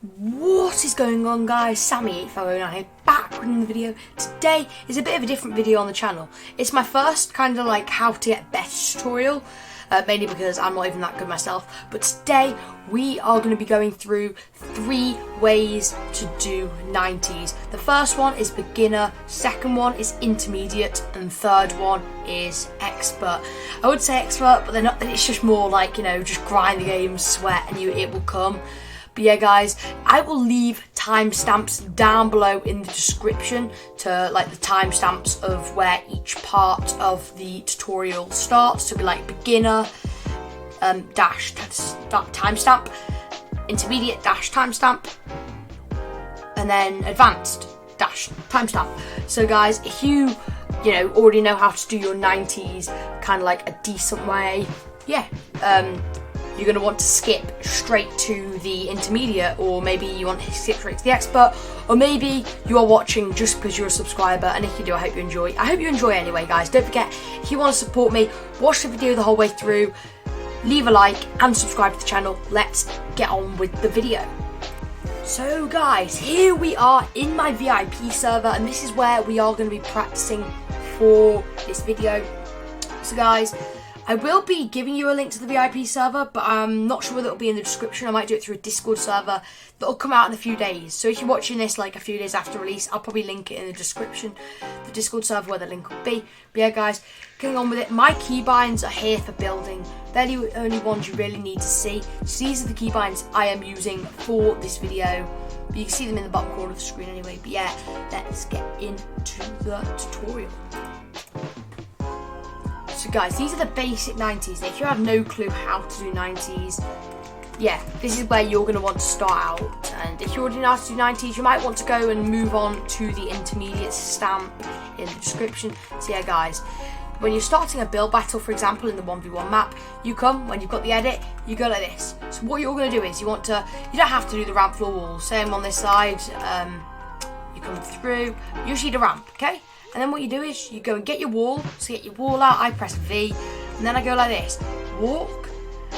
What is going on, guys? Sammy8509 here, back with another video. Today is a bit of a different video on the channel. It's my first kind of like how to get better tutorial, mainly because I'm not even that good myself. But today we are going to be going through 3 ways to do 90s. The first one is beginner, second one is intermediate, and third one is expert. I would say expert, but they're not. It's just more like, you know, just grind the game, sweat, and it will come. But yeah, guys, I will leave timestamps down below in the description to like the timestamps of where each part of the tutorial starts. So it'll be like beginner dash timestamp, intermediate dash timestamp, and then advanced dash timestamp. So guys, if you already know how to do your 90s kind of like a decent way, yeah, you're going to want to skip straight to the intermediate, or maybe you want to skip straight to the expert, or maybe you are watching just because you're a subscriber, and if you do, I hope you enjoy. I hope you enjoy anyway, guys. Don't forget, if you want to support me, watch the video the whole way through, leave a like and subscribe to the channel. Let's get on with the video. So guys, here we are in my VIP server, and this is where we are going to be practicing for this video. So guys, I will be giving you a link to the VIP server, but I'm not sure whether it'll be in the description. I might do it through a Discord server that'll come out in a few days. So if you're watching this like a few days after release, I'll probably link it in the description, the Discord server where the link will be. But yeah, guys, getting on with it. My keybinds are here for building. They're the only ones you really need to see. So these are the keybinds I am using for this video. But you can see them in the bottom corner of the screen anyway. But yeah, let's get into the tutorial. So guys, these are the basic 90s. If you have no clue how to do 90s, yeah, this is where you're going to want to start out. And if you already know how to do 90s, you might want to go and move on to the intermediate stamp in the description. So yeah, guys, when you're starting a build battle, for example, in the 1v1 map, you come, when you've got the edit, you go like this. So what you're going to do is you don't have to do the ramp floor wall. Same on this side, you come through, you just need a ramp, okay? And then what you do is you go and get your wall. So get your wall out, I press V, and then I go like this, walk,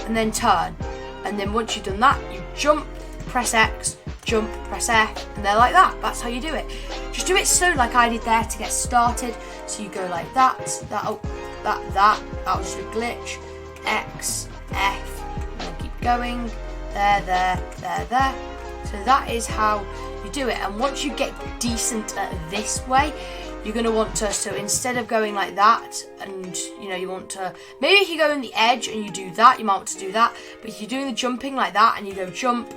and then turn. And then once you've done that, you jump, press X, jump, press F, and they're like that. That's how you do it. Just do it slow like I did there to get started. So you go like that, that was just a glitch, X, F, and then keep going, there. So that is how you do it. And once you get decent at this way, you're going to want to, so instead of going like that, and you want to, maybe if you go in the edge and you do that, you might want to do that. But if you're doing the jumping like that and you go jump,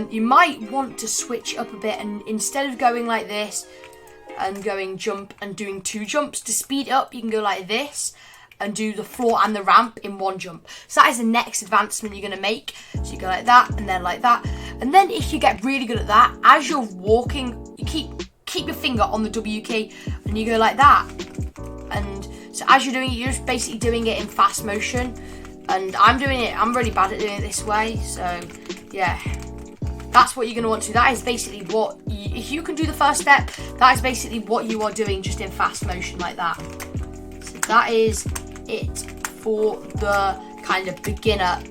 you might want to switch up a bit, and instead of going like this and going jump and doing 2 jumps, to speed it up, you can go like this and do the floor and the ramp in 1 jump. So that is the next advancement you're going to make. So you go like that and then like that. And then if you get really good at that, as you're walking, you keep your finger on the W key and you go like that. And so as you're doing it, you're just basically doing it in fast motion. And I'm really bad at doing it this way. So yeah, that's what you're going to want to do. That is basically what, if you can do the first step, that is basically what you are doing, just in fast motion like that. So that is it for the kind of beginner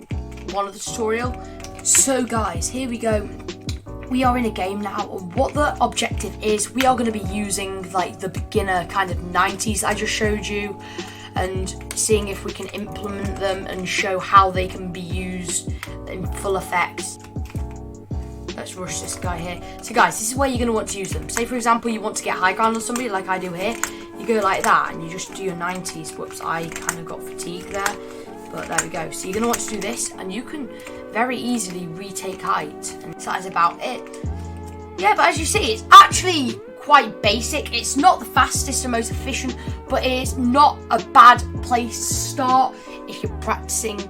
one of the tutorial. So guys, here we go. We are in a game now, and what the objective is, we are going to be using like the beginner kind of 90s I just showed you, and seeing if we can implement them and show how they can be used in full effect. Let's rush this guy here. So guys, this is where you're going to want to use them. Say for example, you want to get high ground on somebody like I do here. You go like that and you just do your 90s. Whoops, I kind of got fatigued there. But there we go. So you're going to want to do this, and you can very easily retake height. And that is about it. Yeah, but as you see, it's actually quite basic. It's not the fastest or most efficient, but it's not a bad place to start if you're practicing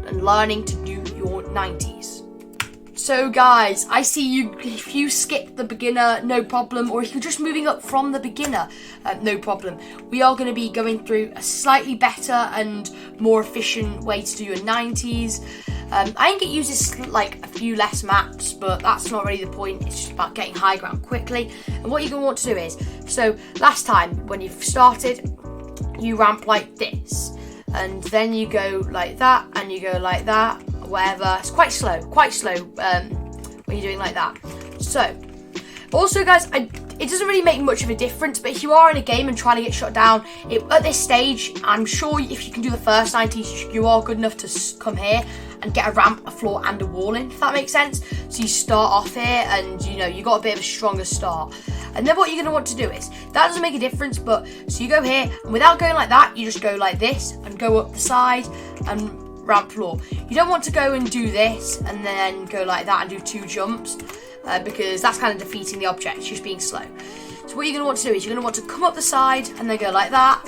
and learning to do your 90s. So guys, I see you, if you skip the beginner, no problem, or if you're just moving up from the beginner, no problem. We are going to be going through a slightly better and more efficient way to do your 90s. I think it uses like a few less maps, but that's not really the point. It's just about getting high ground quickly. And what you're going to want to do is, so last time when you've started, you ramp like this, and then you go like that, and you go like that, whatever. It's quite slow when you're doing like that. So, also guys, it doesn't really make much of a difference, but if you are in a game and trying to get shot down, at this stage, I'm sure if you can do the first 90s, you are good enough to come here and get a ramp, a floor, and a wall in, if that makes sense. So you start off here, and you got a bit of a stronger start. And then what you're going to want to do is, that doesn't make a difference, but so you go here, and without going like that, you just go like this, and go up the side, and ramp floor. You don't want to go and do this, and then go like that and do 2 jumps. Because that's kind of defeating the object, it's just being slow. So what you're going to want to do is you're going to want to come up the side and then go like that,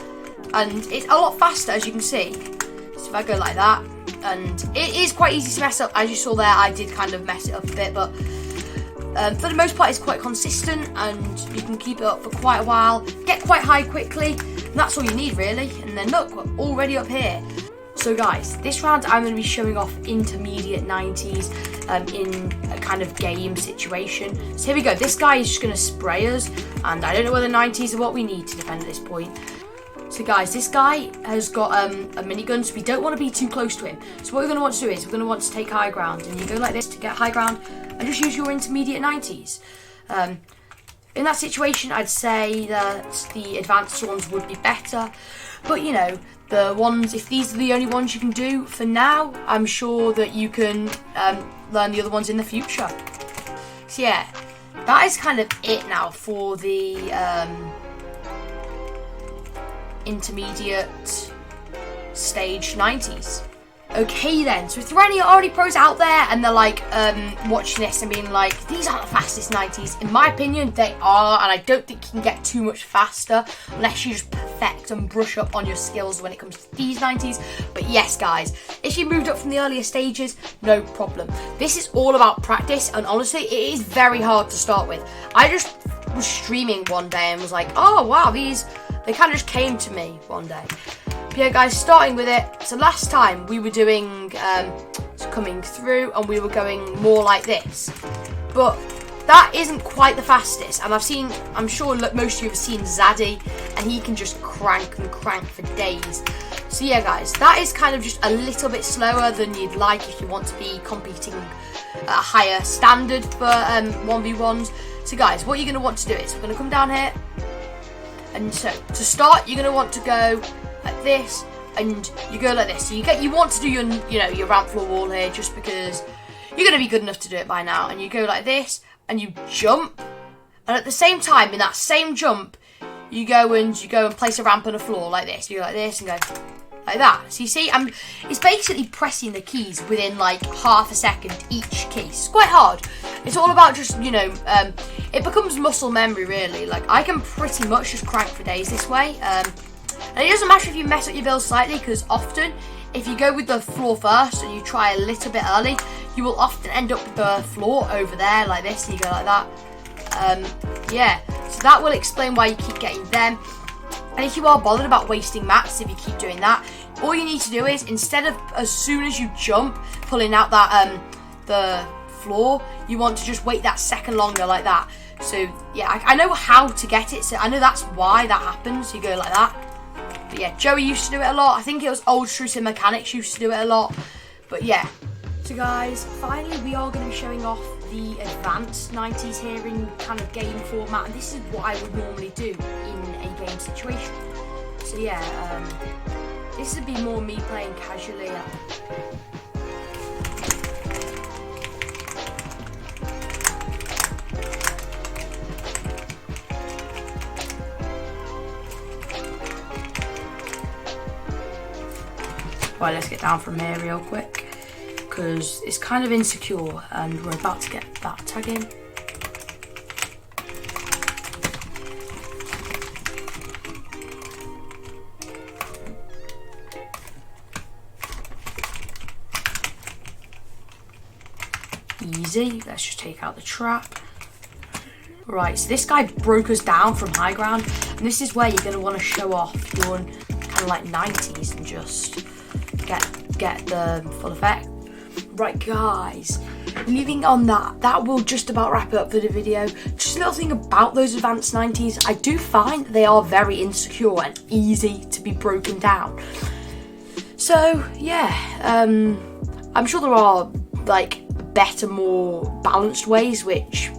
and it's a lot faster, as you can see. So if I go like that, and it is quite easy to mess up, as you saw there. I did kind of mess it up a bit, but for the most part it's quite consistent, and you can keep it up for quite a while, get quite high quickly, and that's all you need really. And then look, we're already up here. So guys, this round I'm going to be showing off intermediate 90s in a kind of game situation. So here we go, this guy is just going to spray us, and I don't know whether 90s are what we need to defend at this point. So guys, this guy has got a minigun, so we don't want to be too close to him. So what we're going to want to do is we're going to want to take high ground, and you go like this to get high ground, and just use your intermediate 90s. In that situation, I'd say that the advanced ones would be better, but the ones, if these are the only ones you can do for now, I'm sure that you can learn the other ones in the future. So yeah, that is kind of it now for the intermediate stage 90s. Okay then, so if there are any already pros out there and they're like watching this and being like, these aren't the fastest 90s, in my opinion they are, and I don't think you can get too much faster unless you just perfect and brush up on your skills when it comes to these 90s. But yes guys, if you moved up from the earlier stages, no problem. This is all about practice, and honestly it is very hard to start with. I just was streaming one day and was like, oh wow, they kind of just came to me one day. Yeah guys, starting with it, so last time we were doing coming through, and we were going more like this, but that isn't quite the fastest. And I'm sure most of you have seen Zaddy, and he can just crank and crank for days. So yeah guys, that is kind of just a little bit slower than you'd like if you want to be competing at a higher standard for 1v1s. So guys, what you're going to want to do is we're going to come down here, and so to start you're going to want to go like this, and you go like this. So you want to do your ramp floor wall here, just because you're going to be good enough to do it by now. And you go like this, and you jump, and at the same time, in that same jump, you go and place a ramp on a floor like this. You go like this and go like that. So you see, it's basically pressing the keys within like half a second each key. It's quite hard. It's all about just it becomes muscle memory really. Like I can pretty much just crank for days this way. And it doesn't matter if you mess up your build slightly, because often, if you go with the floor first and you try a little bit early, you will often end up with the floor over there like this, and you go like that. Yeah, so that will explain why you keep getting them. And if you are bothered about wasting mats, if you keep doing that, all you need to do is, instead of as soon as you jump, pulling out that the floor, you want to just wait that second longer like that. So yeah, I know how to get it, so I know that's why that happens. You go like that. But yeah, Joey used to do it a lot. I think it was old Strucid mechanics used to do it a lot. But yeah. So guys, finally we are going to be showing off the advanced 90s here in kind of game format. And this is what I would normally do in a game situation. So yeah, this would be more me playing casually. Right, let's get down from here real quick, because it's kind of insecure and we're about to get that tag in. Easy, let's just take out the trap. Right, so this guy broke us down from high ground, and this is where you're going to want to show off your kind of like 90s and just get the full effect. Right guys, leaving on that will just about wrap it up for the video. Just a little thing about those advanced 90s, I do find that they are very insecure and easy to be broken down. So yeah, I'm sure there are like better, more balanced ways, which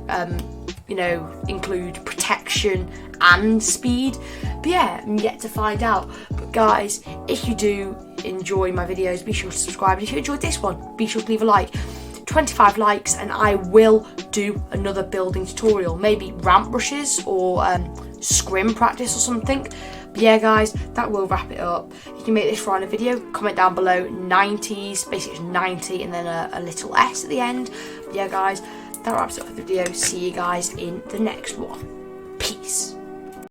you know, include protection and speed. But yeah, I'm yet to find out. But guys, if you do enjoy my videos, be sure to subscribe, and if you enjoyed this one, be sure to leave a like. 25 likes and I will do another building tutorial, maybe ramp rushes or scrim practice or something. But yeah guys, that will wrap it up. You can make this for a video, comment down below 90s, basically it's 90 and then a little s at the end. But yeah guys, that wraps up the video. See you guys in the next one. Peace.